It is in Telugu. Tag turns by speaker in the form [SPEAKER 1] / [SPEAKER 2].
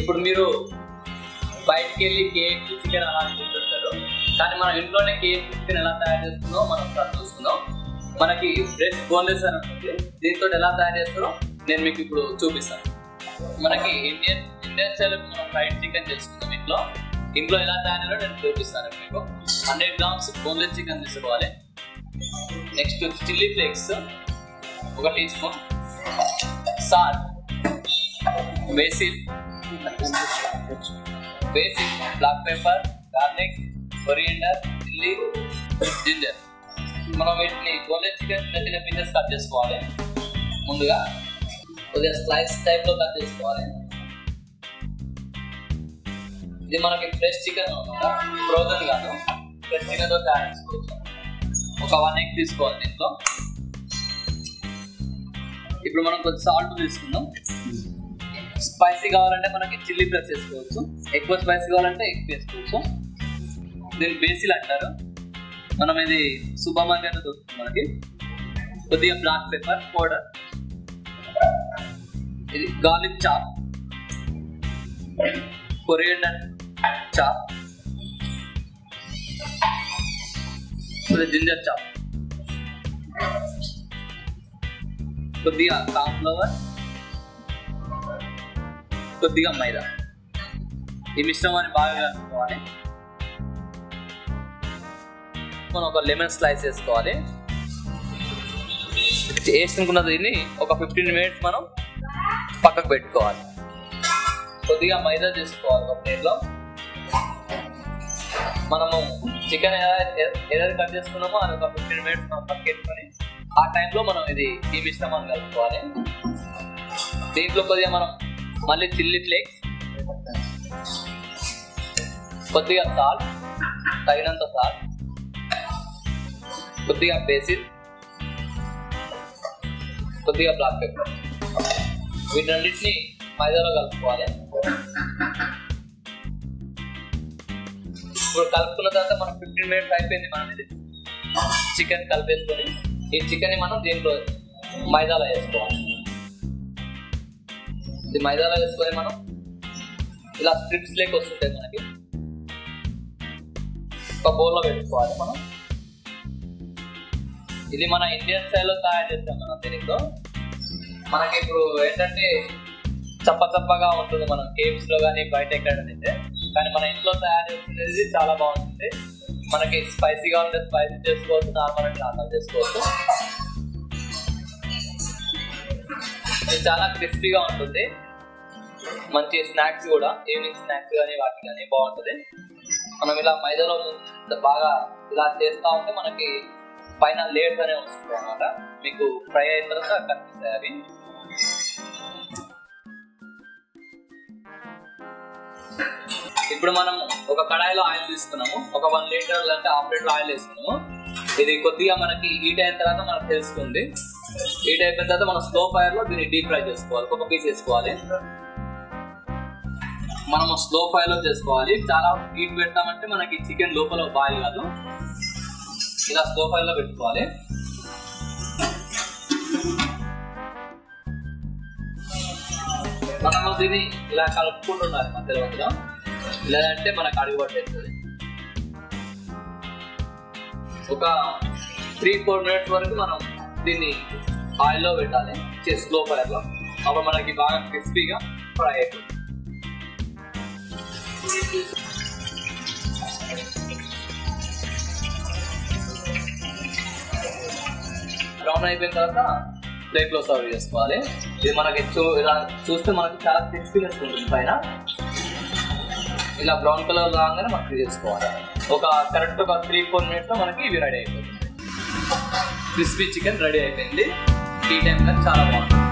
[SPEAKER 1] ఇప్పుడు మీరు బయటికి వెళ్ళి కేఎఫ్సి చికెన్ అలా అనుకుంటుంటారు, కానీ మనం ఇంట్లోనే కేఎఫ్సి చికెన్ ఎలా తయారు చేస్తుందో మనం ఒకసారి చూసుకుందాం. మనకి బ్రెస్ట్ బోన్లెస్ అని ఉంటుంది, దీంతో ఎలా తయారు చేస్తారో నేను మీకు ఇప్పుడు చూపిస్తాను. మనకి ఇండియన్ స్టైల్ మనం ఫ్రైడ్ చికెన్ చేసుకుందాం. ఇంట్లో ఎలా తయారో నేను చూపిస్తాను మీకు. 100 grams బోన్లెస్ చికెన్ తీసుకోవాలి. Next chilli flakes 1 teaspoon, salt, basil, black pepper, garlic, coriander, chilli, ginger. మనం వీటిని బోన్లెస్ చికెన్ చిన్న చిన్న పీసెస్ కట్ చేసుకోవాలి. ముందుగా కొద్దిగా స్లైస్ టైప్లో కట్ చేసుకోవాలి. ఇది మనకి ఫ్రెష్ చికెన్ అనమాట, ఫ్రోజన్ కాదు, ఫ్రెష్ చికెన్తో తయారు చేసుకోవచ్చు. ఒక 1 egg తీసుకోవాలి దీంట్లో. ఇప్పుడు మనం కొంచెం సాల్ట్ తీసుకుందాం. స్పైసీ కావాలంటే మనకి చిల్లీ ప్లస్ వేసుకోవచ్చు, ఎక్కువ స్పైసీ కావాలంటే ఎక్కువ వేసుకోవచ్చు. దీన్ని బేసిల్ అంటారు. మనం ఇది సూపర్ మార్కెట్లో దొరుకుతుంది మనకి. కొద్దిగా బ్లాక్ పెప్పర్ పౌడర్, ఇది గార్లిక్ చాప్, కొరియండర్ చాప్, కొద్దిగా జింజర్ చాప్, కొద్దిగా కార్న్ ఫ్లవర్, కొద్దిగా మైదా. ఈ మిశ్రమాన్ని బాగా కలుపుకోవాలి. మనం ఒక లెమన్ స్లైస్ వేసుకోవాలి. వేసుకున్న దీన్ని ఒక 15 minutes మనం పక్కకు పెట్టుకోవాలి. కొద్దిగా మైదా తీసుకోవాలి ఒక ప్లేట్లో. మనము చికెన్ ఏదైతే కట్ చేసుకున్నామో అది ఒక 15 minutes మనం పక్కకు పెట్టుకొని ఆ టైంలో మనం ఈ మిశ్రమాన్ని కలుపుకోవాలి. దీంట్లో కొద్దిగా మనం మళ్ళీ చిల్లీ ఫ్లేక్స్, కొద్దిగా సాల్ట్, తగినంత సాల్ట్, కొద్దిగా బేసిల్, కొద్దిగా బ్లాక్ పెప్పర్, వీటన్నిటిని మైదాలో కలుపుకోవాలి. ఇప్పుడు కలుపుకున్న తర్వాత మనం 15 minutes అయిపోయింది. మనం ఇది చికెన్ కలిపేసుకొని ఈ చికెన్ని మనం దీంట్లో మైదాలో వేసుకోవాలి. ఇది మైదాలో వేసుకొని మనం ఇలా స్ట్రిప్స్ లేక వస్తుంటాయి మనకి. ఒక బౌల్లో పెట్టుకోవాలి మనం. ఇది మన ఇండియన్ స్టైల్లో తయారు చేస్తాం మనం. దీనిలో మనకి ఇప్పుడు ఏంటంటే చప్పగా ఉంటుంది మనం కేఎఫ్సీలో కానీ బయట ఎక్కడ తింటే, కానీ మన ఇంట్లో తయారు చేసేది చాలా బాగుంటుంది. మనకి స్పైసీగా ఉంటే స్పైసీ చేసుకోవచ్చు, నార్మల్ చేసుకోవచ్చు. ఇది చాలా క్రిస్పీగా ఉంటుంది. మంచి స్నాక్స్ కూడా, ఈవినింగ్ స్నాక్స్ కానీ వాటికి కానీ బాగుంటుంది. మనం ఇలా మైదాలో బాగా ఇలా చేస్తూ ఉంటే మనకి పైన లేయర్స్ అనే వస్తుంది అన్నమాట. మీకు ఫ్రై అయిన తర్వాత కనిపిస్తాయి అవి. ఇప్పుడు మనం ఒక కడాయిలో ఆయిల్ తీసుకున్నాము. ఒక 1 liter అంటే 1/2 liter ఆయిల్ వేసుకున్నాము. ఇది కొద్దిగా మనకి హీట్ అయిన తర్వాత మనకు తెలుస్తుంది. హీట్ అయిపోయిన తర్వాత మనం స్లో ఫైర్ లో దీన్ని డీప్ ఫ్రై చేసుకోవాలి. ఒక పీస్ వేసుకోవాలి. మనం స్లో ఫైర్ లో చేసుకోవాలి. చాలా హీట్ పెడతామంటే మనకి చికెన్ లోపల బాయిల్ కాదు. ఇలా స్లో ఫైర్ లో పెట్టుకోవాలి. మనము దీన్ని ఇలా కలుపుకుంటున్నారు మధ్యలో, లేదంటే మనకు అడుగు పట్టేస్తుంది. ఒక 3-4 minutes వరకు మనం దీన్ని ఆయిల్లో పెట్టాలి స్లో ఫైర్ లో. అప్పుడు మనకి బాగా క్రిస్పీగా ఫ్రై అవుతుంది. బ్రౌన్ అయిపోయిన తర్వాత ప్లేట్లో సర్వ్ చేసుకోవాలి. ఇది మనకి ఇలా చూస్తే మనకి చాలా క్రిస్పీనెస్ ఉంటుంది పైన. ఇలా బ్రౌన్ కలర్ రాగానే మనం ఫ్రై చేసుకోవాలి. కరెక్ట్ ఒక 3-4 minutes లో మనకి ఇవి రెడీ అయిపోతుంది. క్రిస్పీ చికెన్ రెడీ అయిపోయింది. ఈ టైంలో చాలా బాగుంటుంది.